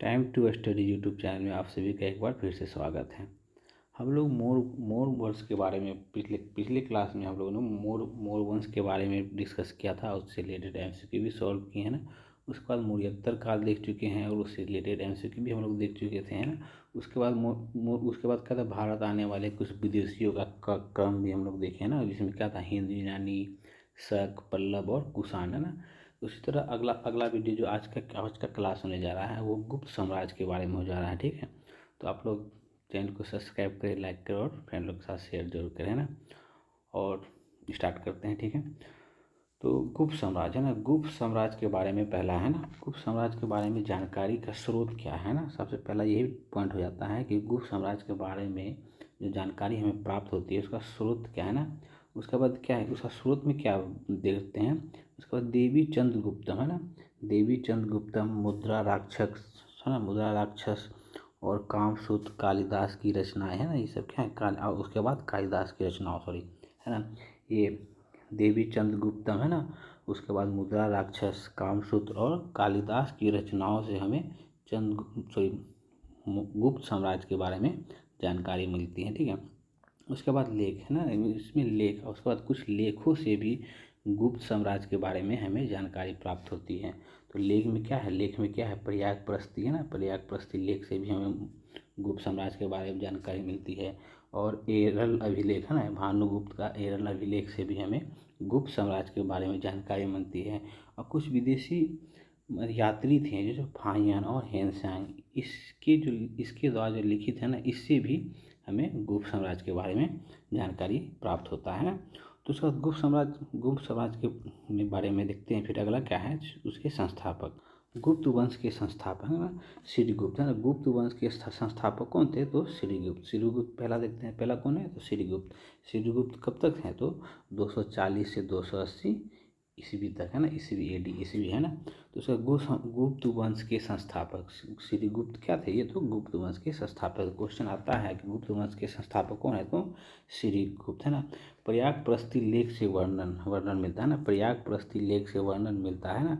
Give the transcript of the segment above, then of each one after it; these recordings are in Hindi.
Time to study YouTube channel में आप सभी का एक बार फिर से स्वागत है। हम लोग मोर वंश के बारे में पिछले क्लास में हम लोगों ने मोर वंश के बारे में डिस्कस किया था। उससे रिलेटेड एमसीक्यू भी सॉल्व किए हैं ना। उसके बाद मौर्योत्तर काल देख चुके हैं और उससे रिलेटेड एमसीक्यू भी हम लोग देख चुके थे, है ना। उसके बाद क्या था, भारत आने वाले कुछ विदेशियों का क्रम भी हम लोग देखे हैं ना, जिसमें क्या था, हिंद, यूनानी, शक, पल्लव और कुषाण, है ना। उसी तरह अगला वीडियो जो आज का क्लास होने जा रहा है वो गुप्त साम्राज्य के बारे में हो जा रहा है, ठीक है। तो आप लोग चैनल को सब्सक्राइब करें, लाइक करें और फ्रेंड लोग के साथ शेयर जरूर करें ना। और स्टार्ट करते हैं, ठीक है। तो गुप्त साम्राज्य, है ना, गुप्त साम्राज्य के बारे में पहला, है ना, गुप्त साम्राज्य के बारे में जानकारी का स्रोत क्या है ना। सबसे पहला यही पॉइंट हो जाता है कि गुप्त साम्राज्य के बारे में जो जानकारी हमें प्राप्त होती है उसका स्रोत क्या है ना। उसके बाद क्या है, उसका स्रोत में क्या देखते हैं। उसके बाद देवी चंद्रगुप्तम, है ना, देवी चंद्रगुप्तम, मुद्रा राक्षस, है ना, मुद्रा राक्षस और कामसूत्र, कालिदास की रचनाएं, है ना, ये सब क्या है, और उसके बाद कालिदास की रचनाओं, सॉरी, है ना, ये देवी चंद्रगुप्तम, है ना। उसके बाद मुद्रा राक्षस, कामसूत्र और कालिदास की रचनाओं से हमें गुप्त साम्राज्य के बारे में जानकारी मिलती है, ठीक है। उसके बाद लेख, है ना, इसमें लेख, और उसके बाद कुछ लेखों से भी गुप्त साम्राज्य के बारे में हमें जानकारी प्राप्त होती है। तो लेख में क्या है, लेख में क्या है, प्रयाग प्रस्ती, है ना, प्रयाग प्रस्ती लेख से भी हमें गुप्त साम्राज्य के बारे में जानकारी मिलती है। और एरल अभिलेख, है ना, भानुगुप्त का एरल अभिलेख से भी हमें गुप्त साम्राज्य के बारे में जानकारी मिलती है। और कुछ विदेशी यात्री थे जो फाहियान और हेनसांग, इसके द्वारा जो लिखित है ना, इससे भी हमें गुप्त साम्राज्य के बारे में जानकारी प्राप्त होता है ना। तो उसके बाद गुप्त साम्राज्य के बारे में देखते हैं। फिर अगला क्या है, उसके संस्थापक, गुप्त वंश के संस्थापक, है ना, श्रीगुप्त, है ना। गुप्त वंश के संस्थापक कौन थे, तो श्रीगुप्त पहला देखते हैं, पहला कौन है, तो श्रीगुप्त कब तक है, तो 240 से 280 ईस्वी तक, है ना, ईस्वी AD ईस्वी, है ना। तो उसका गुप्त वंश के संस्थापक श्रीगुप्त क्या थे, ये तो गुप्त वंश के संस्थापक। क्वेश्चन आता है कि गुप्त वंश के संस्थापक कौन है, तो श्रीगुप्त, है ना। प्रयाग प्रस्ती लेख से वर्णन मिलता है ना, प्रयाग प्रस्ती लेख से वर्णन मिलता है ना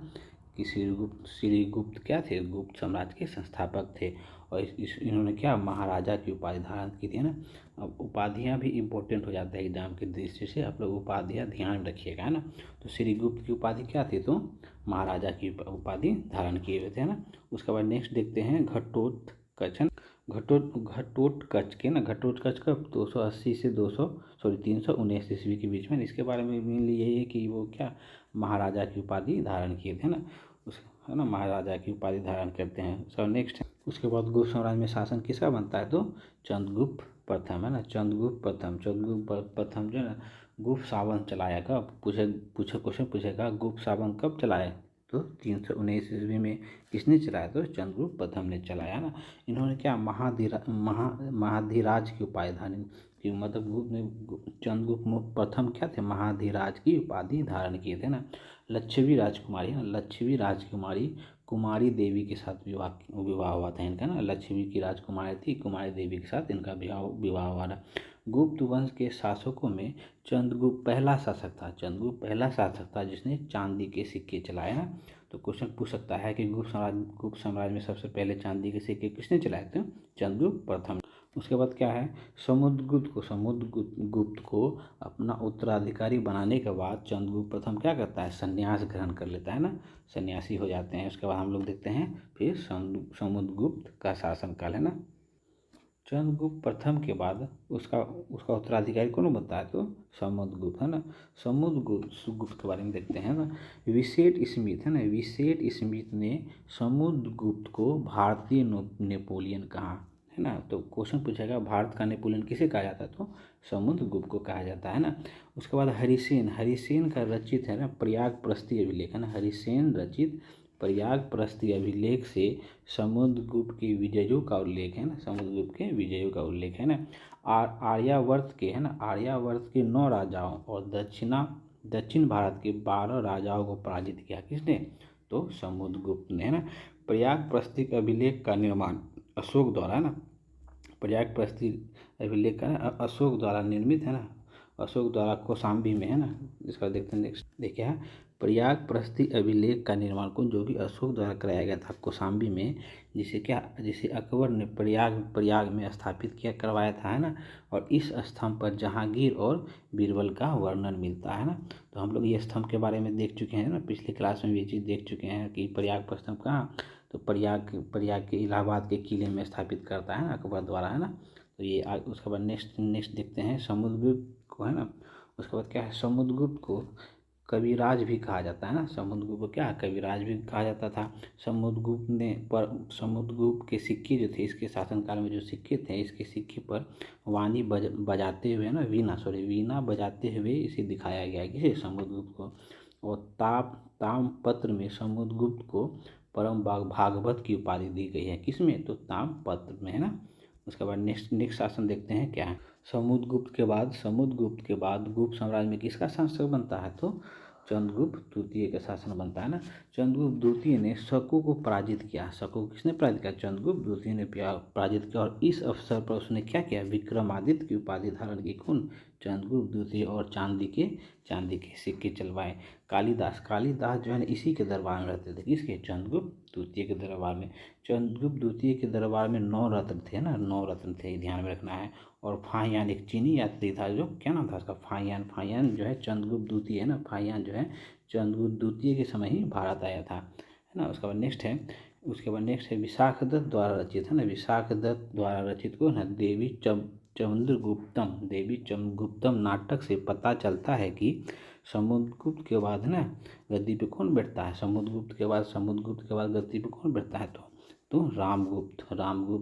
कि श्रीगुप्त क्या थे, गुप्त साम्राज्य के संस्थापक थे। और इन्होंने क्या, महाराजा की उपाधि धारण की थी, है ना। अब उपाधियाँ भी इम्पोर्टेंट हो जाता है एग्जाम के दृष्टि से, आप लोग उपाधियाँ ध्यान रखिएगा, है ना। तो श्रीगुप्त की उपाधि क्या थी, तो महाराजा की उपाधि धारण किए हुए थे, है ना। उसके बाद नेक्स्ट देखते हैं घटोत्कच, घटोत्कच के ना, घटोत्कच कब, 280 से 319 ईस्वी के बीच में। इसके बारे में मेनली यही है कि वो क्या, महाराजा की उपाधि धारण किए थे ना, है ना, महाराजा की उपाधि धारण करते हैं। सो नेक्स्ट, उसके बाद गुप्त साम्राज्य में शासन किसका बनता है, तो चंद्रगुप्त प्रथम, है ना, चंद्रगुप्त प्रथम जो है ना, गुप्त शासन चलाया कब, क्वेश्चन पूछेगा गुप्त शासन कब चलाया, तो 319 ईस्वी में किसने चलाया, तो चंद्रगुप्त प्रथम ने चलाया ना। इन्होंने क्या, महाधिराज की उपाधि धारण की, मतलब चंद्रगुप्त प्रथम क्या थे, महाधिराज की उपाधि धारण किए थे ना। लच्छवी राजकुमारी, है ना, लच्छवी राजकुमारी कुमारी देवी के साथ विवाह हुआ था इनका ना। लक्ष्मी की राजकुमारी थी, कुमारी देवी के साथ इनका विवाह हुआ था। गुप्त वंश के शासकों में चंद्रगुप्त पहला शासक था जिसने चांदी के सिक्के चलाए ना। तो क्वेश्चन पूछ सकता है कि गुप्त साम्राज्य में सबसे पहले चांदी के सिक्के किसने चलाए थे, चंद्रगुप्त प्रथम। उसके बाद क्या है, समुद्रगुप्त को अपना उत्तराधिकारी बनाने के बाद चंद्रगुप्त प्रथम क्या करता है, संन्यास ग्रहण कर लेता है ना, सन्यासी हो जाते हैं। उसके बाद हम लोग देखते हैं फिर समुद्रगुप्त का शासनकाल, है ना। चंद्रगुप्त प्रथम के बाद उसका उत्तराधिकारी कौन बनता है, तो समुद्रगुप्त, है ना। समुद्रगुप्त के बारे में देखते हैं ना। विसेट स्मिथ, है ना, विसेट स्मिथ ने समुद्रगुप्त को भारतीय नेपोलियन कहा, है ना। तो क्वेश्चन पूछेगा भारत का नेपोलियन किसे कहा जाता है, तो समुद्रगुप्त को कहा जाता है ना। उसके बाद हरिसेन का रचित है ना प्रयाग प्रस्ती अभिलेख, है ना, हरिसेन रचित प्रयाग प्रस्ती अभिलेख से समुद्रगुप्त के विजयों का उल्लेख है ना, समुद्रगुप्त के विजयों का उल्लेख है ना। आर्यावर्त के, है ना, आर्यावर्त के 9 राजाओं और दक्षिण भारत के 12 राजाओं को पराजित किया किसने, तो समुद्रगुप्त ने, है ना। प्रयाग प्रस्ती अभिलेख का निर्माण अशोक द्वारा, है ना, प्रयाग प्रस्ती अभिलेख का अशोक द्वारा निर्मित, है ना, अशोक द्वारा कौशाम्बी में, है ना। इसका देखते हैं नेक्स्ट, देखिए प्रयाग प्रस्थि अभिलेख का निर्माण जो कि अशोक द्वारा कराया गया था कौशाम्बी में, जिसे अकबर ने प्रयाग में स्थापित करवाया था, है ना। और इस स्तंभ पर जहांगीर और बीरबल का वर्णन मिलता है ना। तो हम लोग ये स्तंभ के बारे में देख चुके हैं ना, पिछले क्लास में भी ये चीज़ देख चुके हैं कि प्रयाग पर स्तंभ कहाँ, तो प्रयाग के इलाहाबाद के किले में स्थापित करता है ना अकबर द्वारा, है ना। तो ये उसके बाद नेक्स्ट देखते हैं समुद्रगुप्त को, है ना। उसके बाद क्या है, समुद्रगुप्त को कविराज भी कहा जाता है ना। समुद्रगुप्त को क्या कविराज भी कहा जाता था। समुद्रगुप्त के सिक्के जो थे, इसके शासनकाल में जो सिक्के थे, इसके सिक्के पर वाणी बजाते हुए ना, वीणा बजाते हुए इसे दिखाया गया है, किसे, समुद्रगुप्त को। और ताम्रपत्र में समुद्रगुप्त को परम भागवत की उपाधि दी गई है, किसमें, तो ताम्रपत्र में, है ना। उसके बाद नेक्स्ट शासन देखते हैं क्या है। समुद्रगुप्त के बाद गुप्त साम्राज्य में किसका शासक बनता है, तो चंद्रगुप्त द्वितीय का शासन बनता है ना। चंद्रगुप्त द्वितीय ने शकों को पराजित किया। शकों को किसने पराजित किया, चंद्रगुप्त द्वितीय ने पराजित किया। और इस अवसर पर उसने क्या किया, विक्रमादित्य की उपाधि धारण की, कौन, चंद्रगुप्त द्वितीय। और चांदी के सिक्के चलवाए। कालिदास जो है ना, इसी के दरबार में रहते थे, किसके, चंद्रगुप्त द्वितीय के दरबार में। चंद्रगुप्त द्वितीय के दरबार में 9 रत्न थे ना, 9 रत्न थे, ध्यान में रखना है। और फाहियान एक चीनी यात्री था, जो क्या नाम था उसका, फाहियान जो है चंद्रगुप्त द्वितीय, है ना। फाहियान जो है चंद्रगुप्त द्वितीय के समय ही भारत आया था, है ना। उसके बाद नेक्स्ट है विशाखदत्त द्वारा रचित, है ना। विशाखदत्त द्वारा रचित को ना देवी चंद्रगुप्तम नाटक से पता चलता है कि समुद्रगुप्त के बाद, है ना, गद्दी पे कौन बैठता है, समुद्रगुप्त के बाद गद्दी पे कौन बैठता है, तो रामगुप्त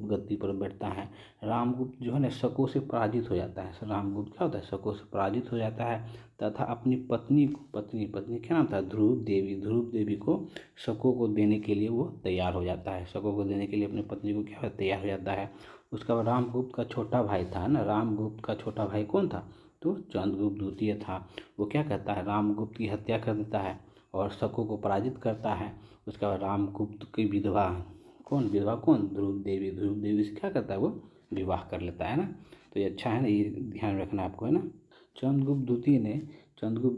गद्दी पर बैठता है। रामगुप्त जो है ना शकों से पराजित हो जाता है। रामगुप्त क्या होता है, शकों से पराजित हो जाता है तथा अपनी पत्नी क्या नाम था, ध्रुव देवी को शकों को देने के लिए वो तैयार हो जाता है। शकों को देने के लिए अपनी पत्नी को क्या तैयार हो जाता है। उसके बाद रामगुप्त का छोटा भाई था ना, रामगुप्त का छोटा भाई कौन था, तो चंद्रगुप्त द्वितीय था। वो क्या करता है, रामगुप्त की हत्या कर देता है और शकों को पराजित करता है। उसके बाद रामगुप्त की विधवा कौन, ध्रुव देवी से क्या करता है, वो विवाह कर लेता है ना। तो ये अच्छा है ना, ये ध्यान रखना आपको, है ना। चंद्रगुप्त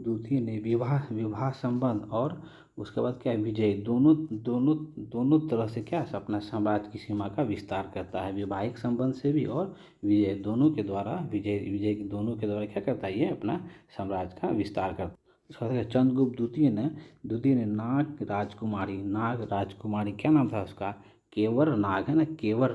द्वितीय ने विवाह संबंध और उसके बाद क्या, विजय, दोनों तरह से क्या अपना साम्राज्य की सीमा का विस्तार करता है। वैवाहिक संबंध से भी और विजय दोनों के द्वारा दोनों के द्वारा क्या करता है, ये अपना साम्राज्य का विस्तार करता है। उसके बाद चंद्रगुप्त द्वितीय ने नाग राजकुमारी क्या नाम था उसका, केवर नाग, है ना। केवर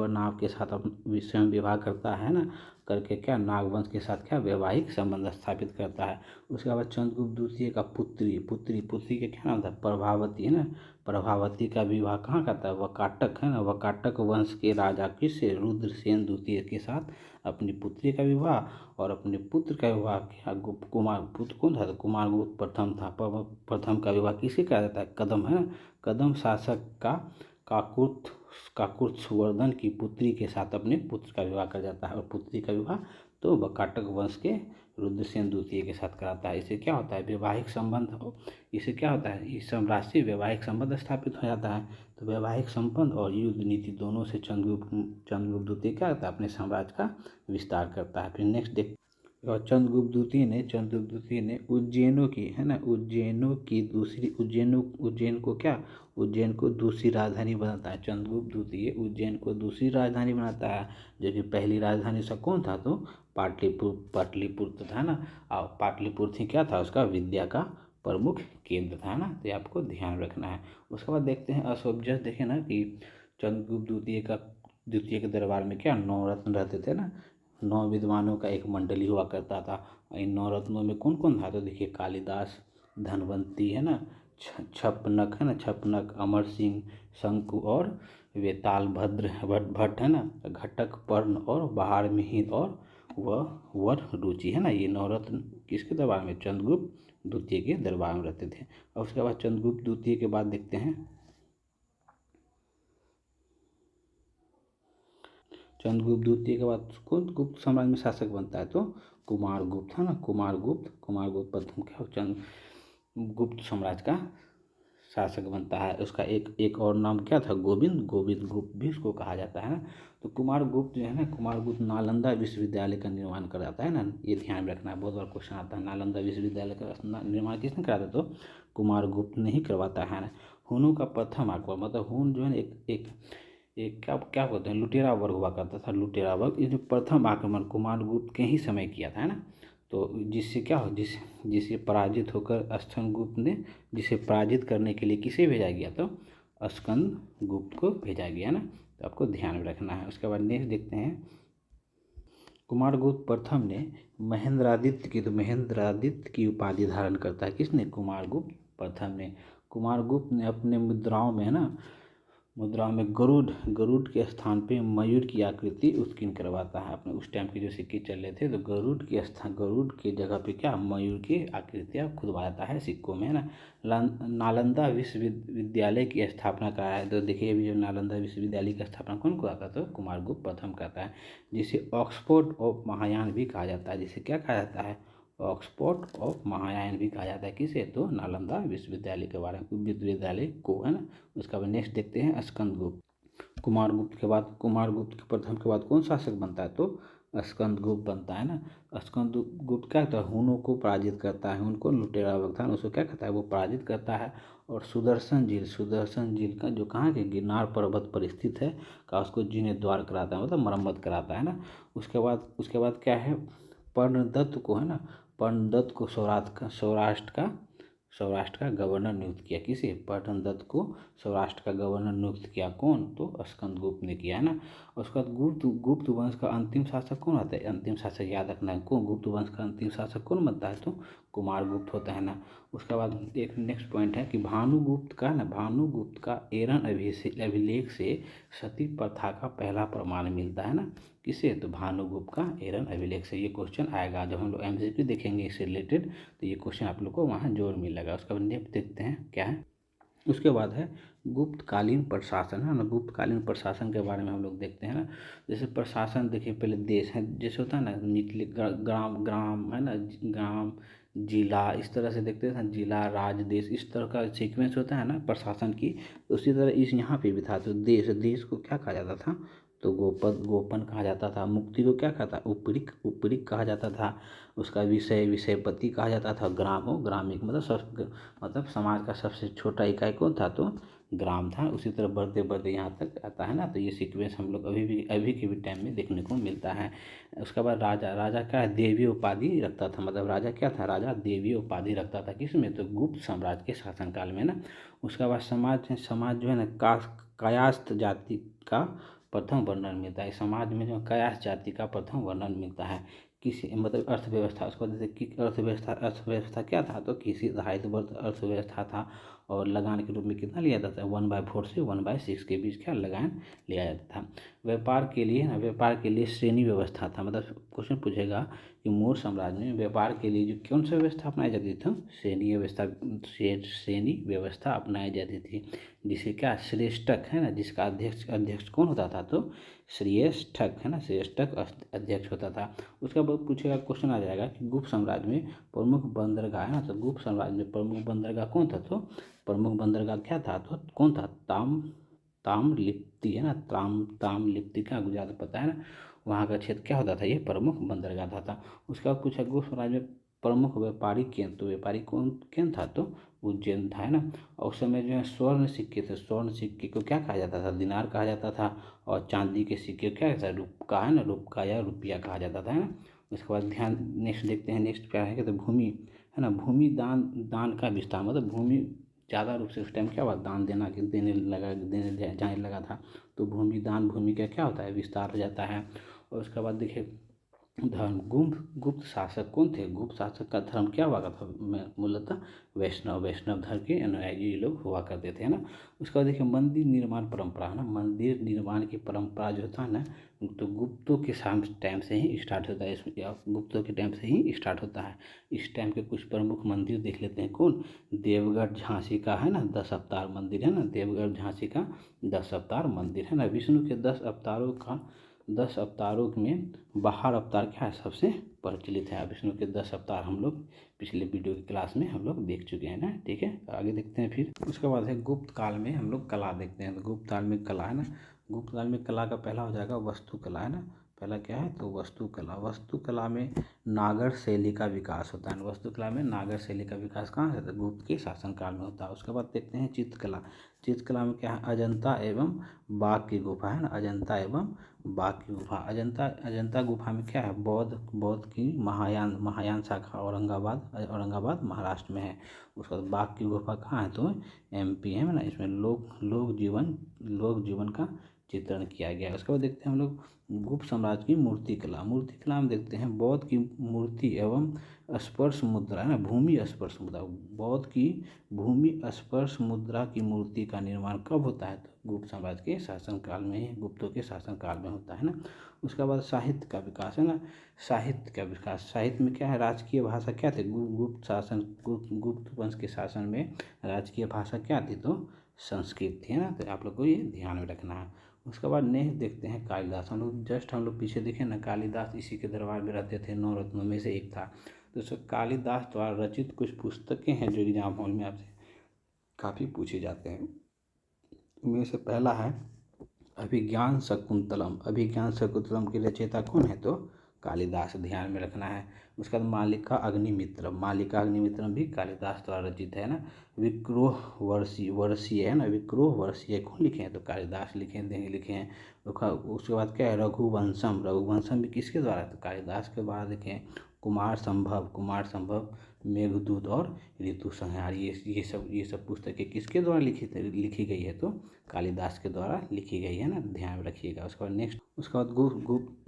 नाग के साथ स्वयं विवाह करता है ना, करके क्या नागवंश के साथ क्या वैवाहिक संबंध स्थापित करता है। उसके बाद चंद्रगुप्त द्वितीय का पुत्री का क्या नाम था, प्रभावती, है ना। प्रभावती का विवाह कहाँ करता है, वकाटक, है ना। वकाटक वंश के राजा किससे, रुद्रसेन द्वितीय के साथ अपनी पुत्री का विवाह और अपने पुत्र का विवाह किया। कुमार पुत्र कौन था, कुमारगुप्त प्रथम का विवाह किससे करा जाता है, कदम, है ना। कदम शासक काकुत्स्थवर्धन की पुत्री के साथ अपने पुत्र का विवाह कर जाता है। और पुत्री का विवाह तो वकाटक वंश के रुद्रसेन द्वितीय के साथ कराता है। इससे क्या होता है, वैवाहिक संबंध, इससे क्या होता है, इस साम्राज्य से वैवाहिक संबंध स्थापित हो जाता है। तो वैवाहिक संबंध और युद्ध नीति दोनों से चंद्रगुप्त द्वितीय क्या करता है, अपने साम्राज्य का विस्तार करता है। फिर नेक्स्ट देख, और चंद्रगुप्त द्वितीय ने उज्जैनों की, है ना, उज्जैन को दूसरी राजधानी बनाता है। चंद्रगुप्त द्वितीय उज्जैन को दूसरी राजधानी बनाता है, जो कि पहली राजधानी उसका कौन था, तो पाटलिपुत्र था ना। और पाटलिपुत्र क्या था, उसका विद्या का प्रमुख केंद्र था ना। तो ये आपको ध्यान रखना है। उसके बाद देखते हैं अशोक, जस्ट देखें ना कि चंद्रगुप्त द्वितीय के दरबार में क्या 9 रत्न रहते थे ना। 9 विद्वानों का एक मंडली हुआ करता था। इन 9 रत्नों में कौन कौन था, तो देखिए कालिदास, धनवंती, है ना, छपनक, है ना, अमर सिंह, शंकु और वेताल भट्ट, है ना, घटक, पर्ण और बहार मिहिर और वर रुचि, है ना। ये 9 रत्न किसके दरबार में, चंद्रगुप्त द्वितीय के दरबार में रहते थे। और उसके बाद चंद्रगुप्त द्वितीय के बाद देखते हैं, चंद्रगुप्त द्वितीय के बाद कौन गुप्त साम्राज्य में शासक बनता है, तो कुमारगुप्त, है ना। कुमारगुप्त प्रथम क्या, गुप्त साम्राज्य का शासक बनता है। उसका एक एक और नाम क्या था, गोविंद गुप्त भी उसको कहा जाता है ना। तो कुमारगुप्त जो है ना, कुमारगुप्त नालंदा विश्वविद्यालय का निर्माण कराता है ना, ये ध्यान में रखना है, बहुत बार क्वेश्चन आता है। नालंदा विश्वविद्यालय का निर्माण किसने कराता, तो कुमारगुप्त ने ही करवाता है ना। हुनों का प्रथम आक्रमण, मतलब हुन जो है ना एक क्या क्या बोलते हैं, लुटेरा वर्ग हुआ करता था, लुटेरा वर्ग। इसने प्रथम आक्रमण कुमारगुप्त के ही समय किया था, है ना। तो जिससे क्या हो, जिसे पराजित होकर स्कंदगुप्त ने, जिसे पराजित करने के लिए किसे भेजा गया, तो स्कंदगुप्त को भेजा गया ना। तो आपको ध्यान में रखना है। उसके बाद नेक्स्ट देखते हैं, कुमारगुप्त प्रथम ने महेंद्रादित्य की उपाधि धारण करता है। किसने, कुमारगुप्त प्रथम ने। कुमारगुप्त ने अपने मुद्राओं में, है ना, मुद्राओं में गरुड़ के स्थान पे मयूर की आकृति उत्कीर्ण करवाता है। अपने उस टाइम के जो सिक्के चल रहे थे, तो गरुड़ की जगह पे क्या, मयूर की आकृतियाँ खुदवाता है सिक्कों में, है ना। नालंदा विश्वविद्यालय की स्थापना कराया है। तो देखिए अभी जो नालंदा विश्वविद्यालय की स्थापना कौन कराता, तो कुमारगुप्त प्रथम करता है, जिसे ऑक्सफोर्ड ऑफ महायान भी कहा जाता है। जिसे क्या कहा जाता है, ऑक्सफोर्ड ऑफ महायान भी कहा जाता है। किसे, तो नालंदा विश्वविद्यालय के बारे में, विश्वविद्यालय को, है ना। उसका बाद नेक्स्ट देखते हैं, स्कंदगुप्त। कुमारगुप्त के प्रथम के बाद कौन शासक बनता है, तो स्कंदगुप्त बनता है ना। स्कंदगुप्त क्या करता है, हुनों को पराजित करता है। उनको लुटेरा वर्ग था, उसको क्या करता है, वो पराजित करता है। और सुदर्शन झील का, जो कहाँ के, गिरनार पर्वत पर स्थित है, का उसको जीर्णोद्धार कराता है, मतलब मरम्मत कराता है ना। उसके बाद क्या है, पर्णदत्त को, है ना, पर्णदत्त को सौराष्ट्र का गवर्नर नियुक्त किया। किसे, पर्णदत्त को सौराष्ट्र का गवर्नर नियुक्त किया। कौन, तो स्कंदगुप्त ने किया, है ना। उसके बाद गुप्त वंश का अंतिम शासक कौन आता है, अंतिम शासक याद रखना है, कौन, गुप्त वंश का अंतिम शासक कौन बनता है, तो कुमारगुप्त होता है ना। उसके बाद एक नेक्स्ट पॉइंट है कि भानुगुप्त का एरन अभिलेख से सती प्रथा का पहला प्रमाण मिलता है ना। किसे, तो भानुगुप्त का एरन अभिलेख से। ये क्वेश्चन आएगा जब हम लोग एमसीक्यू देखेंगे इससे रिलेटेड, तो ये क्वेश्चन आप लोग को वहाँ जोर मिलेगा। उसका बाद नेक्स्ट देखते हैं क्या है। उसके बाद है गुप्तकालीन प्रशासन, है ना। गुप्तकालीन प्रशासन के बारे में हम लोग देखते हैं ना। जैसे प्रशासन देखिए, पहले देश है, जैसे होता है ना, निचले ग्राम है ना, ग्राम, जिला, इस तरह से देखते हैं, जिला, राज्य, देश, इस तरह का सीक्वेंस होता है ना प्रशासन की। उसी तरह इस यहाँ पे भी था। तो देश को क्या कहा जाता था, तो गोपन कहा जाता था। मुक्ति को क्या कहता, उपरिक कहा जाता था। उसका विषयपति कहा जाता था। ग्रामिक मतलब समाज का सबसे छोटा इकाई कौन था, तो ग्राम था। उसी तरह बढ़ते बढ़ते यहाँ तक आता है ना। तो ये सीक्वेंस हम लोग अभी के भी टाइम में देखने को मिलता है। उसके बाद राजा क्या है, देवी उपाधि रखता था। मतलब राजा क्या था, राजा देवी उपाधि रखता था। किसमें, तो गुप्त साम्राज्य के शासनकाल में ना। उसके बाद समाज जो है ना, कायस्थ जाति का प्रथम वर्णन मिलता है। समाज में जो कायस्थ जाति का प्रथम वर्णन मिलता है। किसी मतलब अर्थव्यवस्था, उसको जैसे कि अर्थव्यवस्था क्या था, तो कृषि आधारित अर्थव्यवस्था था। और लगान के रूप में कितना लिया जाता है, 1/4 से 1/6 के बीच क्या लगान लिया जाता था। व्यापार के लिए श्रेणी व्यवस्था था। मतलब क्वेश्चन पूछेगा कि मौर्य साम्राज्य में व्यापार के लिए जो कौन सा व्यवस्था अपनाई जाती थी, श्रेणी व्यवस्था अपनाई जाती थी। जिसे क्या, श्रेष्ठक, है ना, जिसका अध्यक्ष कौन होता था, तो श्रेष्ठक, है ना, श्रेष्ठक अध्यक्ष होता था। उसका बाद पूछेगा, क्वेश्चन आ जाएगा कि गुप्त साम्राज्य में प्रमुख बंदरगाह, है ना। तो गुप्त साम्राज्य में प्रमुख बंदरगाह कौन था, तो प्रमुख बंदरगाह क्या था, तो कौन था, ताम्रलिप्ति, है ना। ताम्रलिप्ति का गुजरात पता है ना, वहाँ का क्षेत्र क्या होता था, ये प्रमुख बंदरगाह था। उसका बाद पूछा, गुप्त साम्राज्य में प्रमुख व्यापारी केंद्र, तो व्यापारी कौन केंद्र था, तो उज्जैन था, है ना। और उस समय जो है स्वर्ण सिक्के थे, स्वर्ण सिक्के को क्या कहा जाता था, दिनार कहा जाता था। और चांदी के सिक्के को क्या कहता है, रुपका, है ना, रुपका या रुपया कहा जाता था, है ना। उसके बाद ध्यान नेक्स्ट देखते हैं, नेक्स्ट क्या है, तो भूमि, है ना। भूमि दान का विस्तार, मतलब भूमि ज़्यादा रूप से उस टाइम क्या हुआ, दान देने जाने लगा था। तो भूमि का क्या होता है, विस्तार हो जाता है। और उसके बाद देखिए धर्म, गुप्त शासक कौन थे, गुप्त शासक का धर्म क्या हुआ था, मूलतः वैष्णव धर्म के अनुयायी ये लोग हुआ करते थे, है ना। उसके बाद देखिए मंदिर निर्माण परंपरा, है ना। मंदिर निर्माण की परंपरा जो होता है ना, तो गुप्तों के टाइम से ही स्टार्ट होता है। इसमें गुप्तों के टाइम से ही स्टार्ट होता है। इस टाइम के कुछ प्रमुख मंदिर देख लेते हैं, कौन, देवगढ़ झांसी का, है ना, 10 अवतार मंदिर, है ना। देवगढ़ झांसी का 10 अवतार मंदिर, है ना। विष्णु के 10 अवतारों का 10 अवतारों में बाहर अवतार क्या है सबसे प्रचलित है। विष्णु के 10 अवतार हम लोग पिछले वीडियो की क्लास में हम लोग देख चुके हैं ना, ठीक है। आगे देखते हैं फिर। उसके बाद है गुप्त काल में हम लोग कला देखते हैं। तो गुप्त काल में कला है ना, गुप्त काल में कला का पहला हो जाएगा वास्तुकला, है ना। पहला क्या है तो वास्तुकला। वास्तुकला में नागर शैली का विकास होता है। वास्तुकला में नागर शैली का विकास कहाँ से होता है? गुप्त के शासनकाल में होता है। उसके बाद देखते हैं चित्रकला। चित्रकला में क्या है? अजंता एवं बाघ की गुफा, है ना। अजंता एवं बाघ की गुफा। अजंता गुफा में क्या है? बौद्ध की महायान शाखा औरंगाबाद महाराष्ट्र में है। उसके बाद बाघ की गुफा कहाँ है? तो MP है ना। इसमें लोक जीवन का चित्रण किया गया है। उसके बाद देखते हैं हम लोग गुप्त साम्राज्य की मूर्तिकला। मूर्तिकला में देखते हैं बौद्ध की मूर्ति एवं स्पर्श मुद्रा, है ना। भूमि स्पर्श मुद्रा, बौद्ध की भूमि स्पर्श मुद्रा की मूर्ति का निर्माण कब होता है? तो गुप्त साम्राज्य के शासनकाल में ही, गुप्तों के शासनकाल में होता है ना। उसके बाद साहित्य का विकास, है ना। साहित्य का विकास, साहित्य में क्या है? राजकीय भाषा क्या थी? गुप्त वंश के शासन में राजकीय भाषा क्या थी? तो संस्कृत थी, है ना। तो आप लोग को ये ध्यान में रखना है। उसके बाद नेक्स्ट देखते हैं कालिदास। हम लोग पीछे देखें ना, कालिदास इसी के दरबार में रहते थे, 9 रत्नों में से एक था। तो कालिदास द्वारा रचित कुछ पुस्तकें हैं जो एग्जाम हॉल में आपसे काफ़ी पूछे जाते हैं। उनमें से पहला है अभिज्ञान शकुंतलम। अभिज्ञान शकुंतलम के रचयिता कौन है? तो कालिदास, ध्यान में रखना है। उसके बाद मालिका अग्निमित्रम। मालिका अग्निमित्रम भी कालिदास द्वारा रचित है ना। विक्रोह वर्षीय, है ना। विक्रोह वर्षीय कौन लिखे हैं? तो कालिदास लिखे हैं। उसके बाद क्या है? रघुवंशम। रघुवंशम भी किसके द्वारा? तो कालिदास के द्वारा लिखे हैं। कुमार संभव, मेघदूत और ऋतु संहार, ये सब पुस्तकें किसके द्वारा लिखी गई है? तो कालिदास के द्वारा लिखी गई है ना, ध्यान में रखिएगा। उसके बाद नेक्स्ट, उसके बाद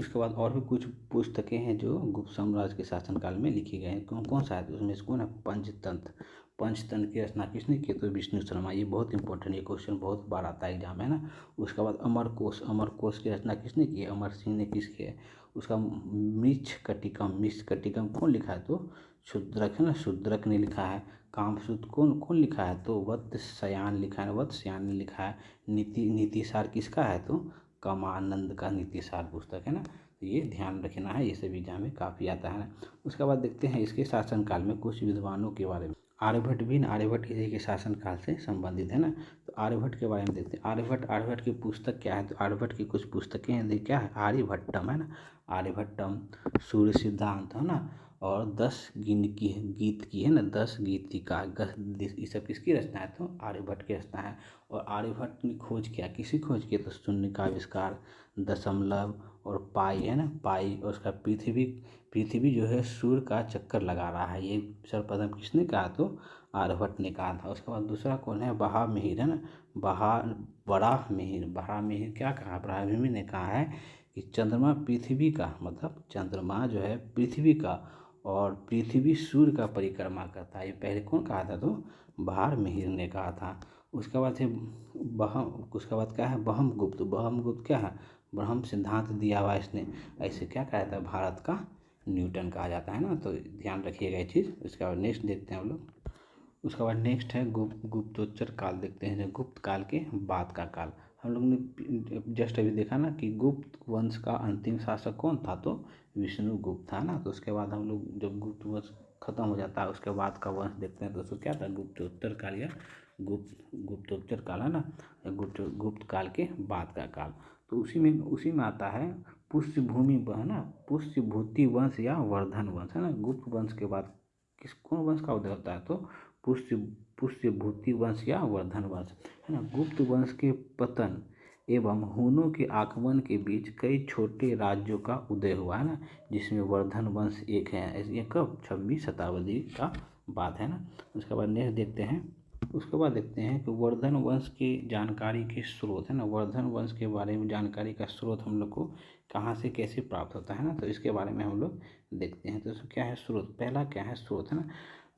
उसके बाद और भी कुछ पुस्तकें हैं जो गुप्त साम्राज्य के शासनकाल में लिखी गई हैं। कौन सा है? तो उसमें से कौन है? पंचतंत्र। पंचतंत्र की रचना किसने की? तो विष्णु शर्मा। ये बहुत इंपॉर्टेंट, ये क्वेश्चन बहुत बार आता है एग्जाम में, है ना। उसके बाद अमरकोश की रचना किसने की है? अमर सिंह ने किसकी है? उसका मृच्छकटिकम कौन लिखा है? तो शूद्रक, है ना। शूद्रक ने लिखा है। कामसूत्र कौन लिखा है? तो वत्सयान लिखा है, वत्सयान ने लिखा है। नीतिसार किसका है? तो कमानंद का नीतिसार पुस्तक, है ना। तो ये ध्यान रखना है, ये सब एग्जाम में काफ़ी आता है ना। उसके बाद देखते हैं इसके शासनकाल में कुछ विद्वानों के बारे में। आर्यभट्ट इसी के शासनकाल से संबंधित है ना। तो आर्यभट्ट के बारे में देखते हैं। आर्यभट्ट की पुस्तक क्या है? तो आर्यभट्ट की कुछ पुस्तकें हैं, क्या है? आर्यभट्टम, है ना। आर्यभट्टम, सूर्य सिद्धांत, है ना। और 10 गीत की, है ना। 10 गीतिका, ये सब किसकी रचना है? तो आर्यभट्ट की रचना है। और आर्यभट्ट ने खोज किया, किसी खोज किया? तो शून्य का आविष्कार, दशमलव और पाई, है ना। पाई, और उसका पृथ्वी जो है सूर्य का चक्कर लगा रहा है, ये सर्वप्रथम किसने कहा? तो आर्यभट्ट ने कहा था। उसके बाद दूसरा कौन है? बराहमिहिर, है ना। बराहमिहिर क्या कहा? बराहमिहिर ने कहा है कि चंद्रमा पृथ्वी का, मतलब चंद्रमा जो है पृथ्वी का, और पृथ्वी सूर्य का परिक्रमा करता है। ये पहले कौन कहा था? तो बराहमिहिर ने कहा था। उसके बाद क्या है? ब्रह्मगुप्त क्या है? ब्रह्म सिद्धांत दिया हुआ इसने। ऐसे क्या कहा जाता है? भारत का न्यूटन कहा जाता है ना। तो ध्यान रखिएगा ये चीज़। उसके बाद नेक्स्ट देखते हैं हम लोग। उसके बाद नेक्स्ट है गुप्तोत्तर काल देखते हैं, जो गुप्त काल के बाद का काल। हम लोग ने जस्ट अभी देखा ना कि गुप्त वंश का अंतिम शासक कौन था? तो विष्णुगुप्त था ना। तो उसके बाद हम लोग जब गुप्त वंश खत्म हो जाता है, उसके बाद का वंश देखते हैं। तो उसको क्या था? गुप्तोत्तर काल या गुप्तोत्तर काल, है ना। गुप्त काल के बाद का काल। तो उसी में आता है पुष्यभूमि, है ना। पुष्यभूति वंश या वर्धन वंश, है ना। गुप्त वंश के बाद कौन वंश का उदय होता है? तो पुष्यभूति वंश या वर्धन वंश, है ना। गुप्त वंश के पतन एवं हुनों के आगमन के बीच कई छोटे राज्यों का उदय हुआ, है ना। जिसमें वर्धन वंश एक है। ये कब? 26वीं शताब्दी का बात है ना। उसके बाद नेक्स्ट देखते हैं। उसके बाद देखते हैं कि वर्धन वंश की जानकारी के स्रोत, है ना। वर्धन वंश के बारे में जानकारी का स्रोत हम लोग को कहाँ से कैसे प्राप्त होता है ना। तो इसके बारे में हम लोग देखते हैं। तो क्या है स्रोत? पहला क्या है स्रोत, है ना।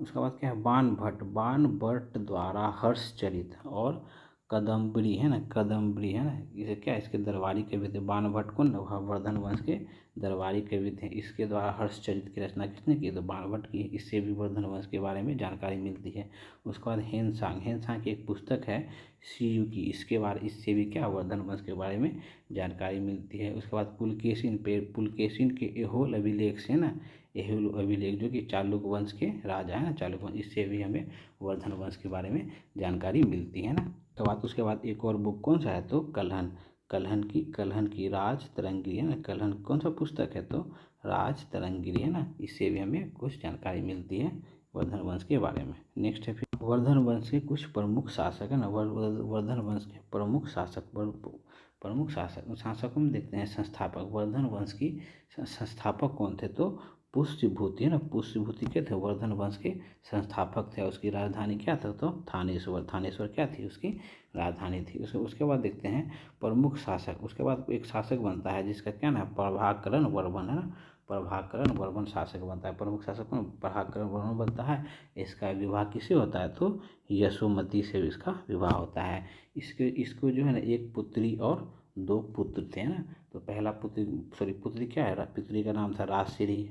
उसके बाद क्या है? बाणभट्ट द्वारा हर्षचरित और कदम्बरी है ना, कदम्बरी है ना, इसे क्या इसके दरबारी कवि थे बाणभट्ट कौन, वर्धन वंश के दरबारी कवि थे। इसके द्वारा हर्षचरित की रचना किसने की, तो बाणभट्ट की। इससे भी वर्धन वंश के बारे में जानकारी मिलती है। उसके बाद हेनसांग, हेनसांग की एक पुस्तक है सीयू की, इसके बारे इससे भी क्या वर्धन वंश के बारे में जानकारी मिलती है। उसके बाद पुलकेशिन पुलकेशिन के एहोल अभिलेख से ना, एहोल अभिलेख जो कि चालुक्य वंश के राजा है ना, चालुक्य वंश, इससे भी हमें वर्धन वंश के बारे में जानकारी मिलती है ना। तो बात उसके बाद एक और बुक कौन सा है, तो कल्हन, कल्हन की राज तरंगिरी है ना, कल्हन कौन सा पुस्तक है, तो राज तरंगिरी है ना, इससे भी हमें कुछ जानकारी मिलती है वर्धन वंश के बारे में। नेक्स्ट है फिर वर्धन वंश के कुछ प्रमुख शासक है ना, वर्धन वंश के प्रमुख शासकों में देखते हैं संस्थापक। वर्धन वंश की संस्थापक कौन थे, तो पुष्यभूति है ना, पुष्यभूति क्या थे, वर्धन वंश के संस्थापक थे। उसकी राजधानी क्या था, तो थानेश्वर, थानेश्वर क्या थी उसकी राजधानी थी। उसके बाद देखते हैं प्रमुख शासक। उसके बाद एक शासक बनता है जिसका क्या नाम है, प्रभाकरण वर्मन है ना, प्रभाकरण वर्मन शासक बनता है। प्रमुख शासक कौन, प्रभाकरण वर्मन बनता है। इसका विवाह किससे होता है, तो यशोमती से इसका विवाह होता है। इसको जो है ना एक पुत्री और 2 पुत्र थे ना। तो पहला पुत्री क्या है, पुत्री का नाम था राजश्री।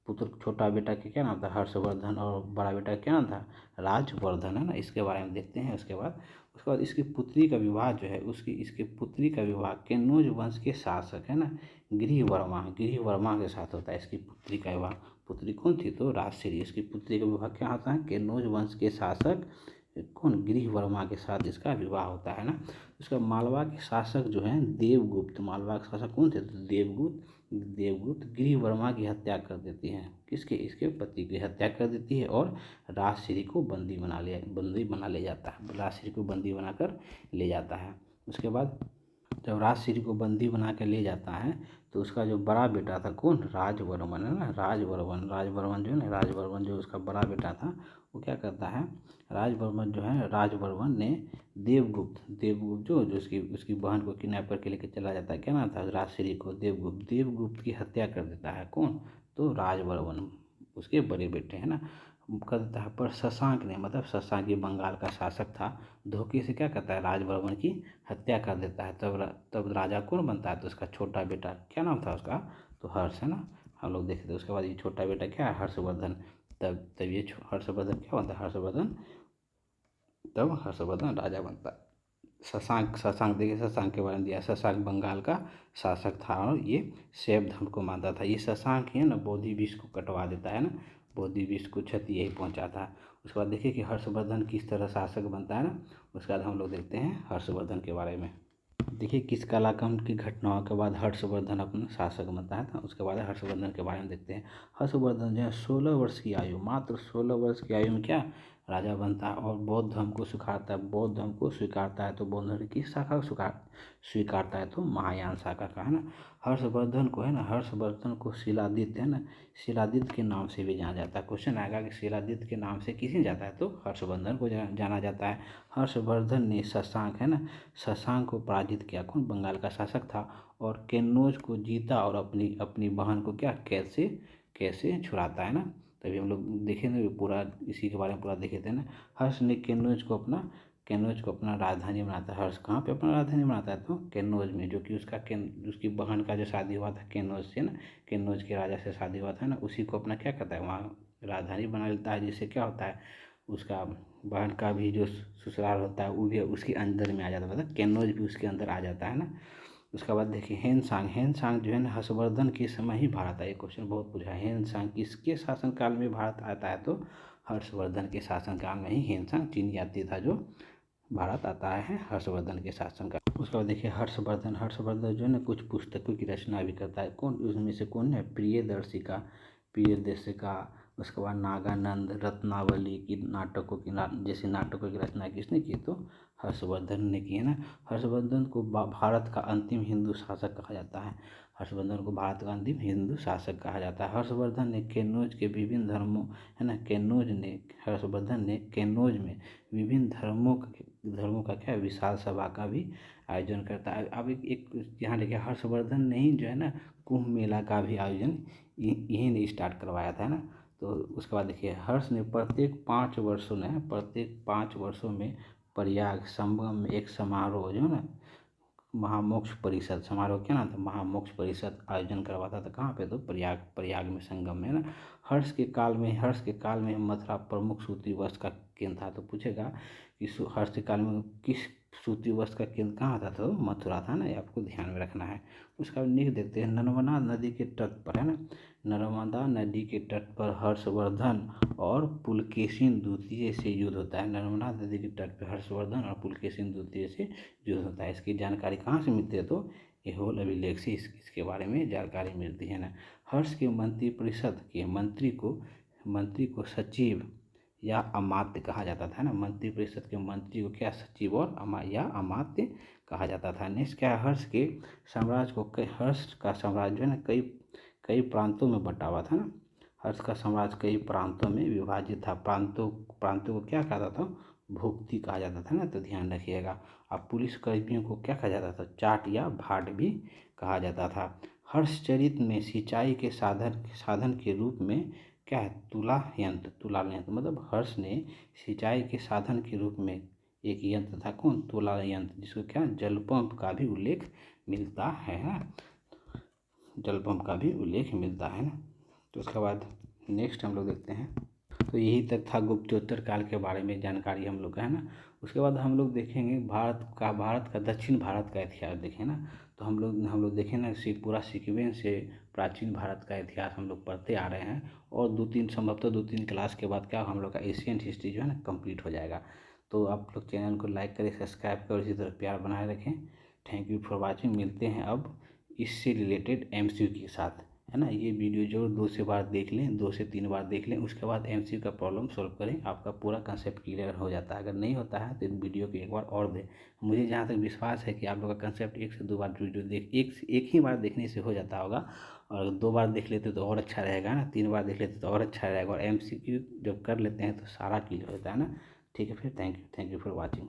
पुत्र छोटा बेटा का क्या नाम था, हर्षवर्धन, और बड़ा बेटा का क्या नाम था, राजवर्धन है ना। इसके बारे में देखते हैं। उसके बाद इसकी पुत्री का विवाह जो है, इसकी पुत्री का विवाह कन्नौज वंश के शासक है ना, गिरिवर्मा के साथ होता है इसकी पुत्री का विवाह। पुत्री कौन थी, तो राजश्री। इसकी पुत्री का विवाह क्या होता है, कन्नौज वंश के शासक कौन, गिरिवर्मा के साथ इसका विवाह होता है ना। उसका मालवा के शासक जो हैं देवगुप्त, मालवा के शासक कौन थे, तो देवगुप्त गिरिवर्मा की हत्या कर देती हैं, किसके, इसके पति की हत्या कर देती है, और राजश्री को बंदी बना ले जाता है, राजश्री को बंदी बनाकर ले जाता है। उसके बाद जब राजश्री को बंदी बना के ले जाता है, तो उसका जो बड़ा बेटा था कौन, राजवर्मन है ना, राजवर्मन जो है ना, राजवर्मन जो उसका बड़ा बेटा था, वो क्या करता है, राजवर्मन ने देवगुप्त जो उसकी बहन को किडनैप करके लेके चला जाता है, क्या नाम था, राजश्री को, देवगुप्त की हत्या कर देता है कौन, तो राजवर्मन, उसके बड़े बेटे हैं ना, कर देता है। पर शशांक ने, मतलब शशांक ये बंगाल का शासक था, धोखे से क्या करता है, राजवर्मन की हत्या कर देता है। तब राजा कौन बनता है, तो उसका छोटा बेटा, क्या नाम था उसका, तो हर्ष है ना, हम लोग देखे थे। उसके बाद ये छोटा बेटा क्या है, हर्षवर्धन। तब ये हर्षवर्धन क्या बनता है, हर्षवर्धन राजा बनता है। शशांक देखिए, शशांक के बारे में दिया, शशांक बंगाल का शासक था, और ये शैव धर्म को मानता था। ये शशांक ही है ना, बोधि वृक्ष को कटवा देता है ना, बोधि वृक्ष को क्षति यही पहुंचाता है। उसके बाद देखिए कि हर्षवर्धन किस तरह शासक बनता है ना। उसके बाद हम लोग देखते हैं हर्षवर्धन के बारे में। देखिए किस कालखंड की घटनाओं के बाद हर्षवर्धन अपना शासक बनता है, उसके बाद हर्षवर्धन के बारे में देखते हैं। हर्षवर्धन जो है 16 वर्ष की आयु, मात्र 16 वर्ष की आयु में क्या राजा बनता है, और बौद्ध धर्म को स्वीकारता है। तो बौद्ध धर्म की शाखा को स्वीकारता है, तो महायान शाखा का है ना। हर्षवर्धन को शिलादित्य है ना, शिलादित्य के नाम से भी जाना जाता है। क्वेश्चन आएगा कि शिलादित्य के नाम से किसे जाता है, तो हर्षवर्धन को जाना जाता है। हर्षवर्धन ने शशांक है ना, शशांक को पराजित किया, कौन बंगाल का शासक था, और कन्नौज को जीता, और अपनी बहन को क्या कैसे छुड़ाता है ना। तभी हम लोग देखे ना पूरा, इसी के बारे में पूरा देखे थे ना। हर्ष ने कन्नौज को अपना राजधानी बनाता है। हर्ष कहाँ पे अपना राजधानी बनाता है, तो कन्नौज में, जो कि उसकी बहन का जो शादी हुआ था कन्नौज से ना, कन्नौज के राजा से शादी हुआ था ना, उसी को अपना क्या करता है, वहाँ राजधानी बना लेता है। जिससे क्या होता है, उसका बहन का भी जो ससुराल होता है वो भी उसके अंदर में आ जाता है, मतलब कन्नौज भी उसके अंदर आ जाता है ना। उसके बाद देखिए हेनसांग जो है ना, हर्षवर्धन के समय ही भारत आया। क्वेश्चन बहुत पूछा है, हेनसांग किसके शासनकाल में भारत आता है, तो हर्षवर्धन के शासनकाल में ही हेनसांग चीन यात्री था जो भारत आता है हर्षवर्धन के शासनकाल। उसके बाद देखिए हर्षवर्धन जो है ना कुछ पुस्तकों की रचना भी करता है। कौन उसमें से, कौन है, प्रियदर्शिका। उसके बाद नागानंद, रत्नावली की जैसे नाटकों की रचना किसने की, तो हर्षवर्धन ने की है ना। हर्षवर्धन को भारत का अंतिम हिंदू शासक कहा जाता है। हर्षवर्धन ने कन्नौज के विभिन्न धर्मों है ना, हर्षवर्धन ने कन्नौज में विभिन्न धर्मों का क्या विशाल सभा का भी आयोजन करता है। अब एक यहाँ देखिए, हर्षवर्धन ने ही जो है ना कुंभ मेला का भी आयोजन यही ने स्टार्ट करवाया था ना। तो उसके बाद देखिए हर्ष ने प्रत्येक 5 वर्षों में प्रयाग संगम में एक समारोह जो है ना, महामोक्ष परिषद समारोह क्या नाम था, महामोक्ष परिषद आयोजन करवाता था कहाँ पे, तो प्रयाग में संगम में, है ना। हर्ष के काल में मथुरा प्रमुख सूती वस्त्र का केंद्र था। तो पूछेगा कि हर्ष के काल में किस सूती वस्त्र का केंद्र कहाँ था, तो मथुरा था ना, ये आपको ध्यान में रखना है। उसका नेक्स्ट देखते हैं, नर्मदा नदी के तट पर, है ना, नर्मदा नदी के तट पर हर्षवर्धन और पुलकेशिन द्वितीय से युद्ध होता है। नर्मदा नदी के तट पर हर्षवर्धन और पुलकेशिन द्वितीय से युद्ध होता है। इसकी जानकारी कहाँ से मिलती है, तो ऐहोल अभिलेख से इसके बारे में जानकारी मिलती है ना। हर्ष के मंत्रिपरिषद के मंत्री को सचिव या अमात्य कहा जाता था ना। मंत्रिपरिषद के मंत्री को क्या, सचिव और या अमात्य कहा जाता था। नेक्स्ट क्या है, हर्ष का साम्राज्य जो है ना कई प्रांतों में बटा हुआ था ना। हर्ष का साम्राज्य कई प्रांतों में विभाजित था। प्रांतों को क्या कहा जाता था, भुक्ति कहा जाता था ना, तो ध्यान रखिएगा। अब पुलिस कर्मियों को क्या कहा जाता था, चाट या भाट भी कहा जाता था। हर्षचरित में सिंचाई के साधन के रूप में क्या है, तुला यंत्र मतलब हर्ष ने सिंचाई के साधन के रूप में एक यंत्र था, कौन, तुला यंत्र, जिसको क्या जल पंप का भी उल्लेख मिलता है ना, जल पंप का भी उल्लेख मिलता है ना। तो उसके बाद नेक्स्ट हम लोग देखते हैं, तो यही तक था गुप्तोत्तर काल के बारे में जानकारी हम लोग का, है ना। उसके बाद हम लोग देखेंगे भारत का दक्षिण भारत का इतिहास देखें ना। तो हम लोग देखें ना, पूरा सीक्वेंस से प्राचीन भारत का इतिहास हम लोग पढ़ते आ रहे हैं, और संभवतः 2-3 क्लास के बाद क्या हम लोग का एशियन हिस्ट्री जो है ना कंप्लीट हो जाएगा। तो आप लोग चैनल को लाइक करें, सब्सक्राइब करें, इसी तरह प्यार बनाए रखें। Thank you for watching. मिलते हैं अब इससे रिलेटेड एमसीक्यू के साथ, है ना। ये वीडियो जो 2 से 3 बार देख लें, उसके बाद एमसीक्यू का प्रॉब्लम सॉल्व करें, आपका पूरा कंसेप्ट क्लियर हो जाता है। अगर नहीं होता है तो वीडियो को एक बार और दें। मुझे जहाँ तक विश्वास है कि आप लोग का कंसेप्ट 1 से 2 बार वीडियो एक ही बार देखने से हो जाता होगा, और 2 बार देख लेते तो और अच्छा रहेगा ना, 3 बार देख लेते तो और अच्छा रहेगा, और एमसीक्यू जब कर लेते हैं तो सारा क्लियर होता है ना। ठीक है, फिर थैंक यू फॉर वॉचिंग।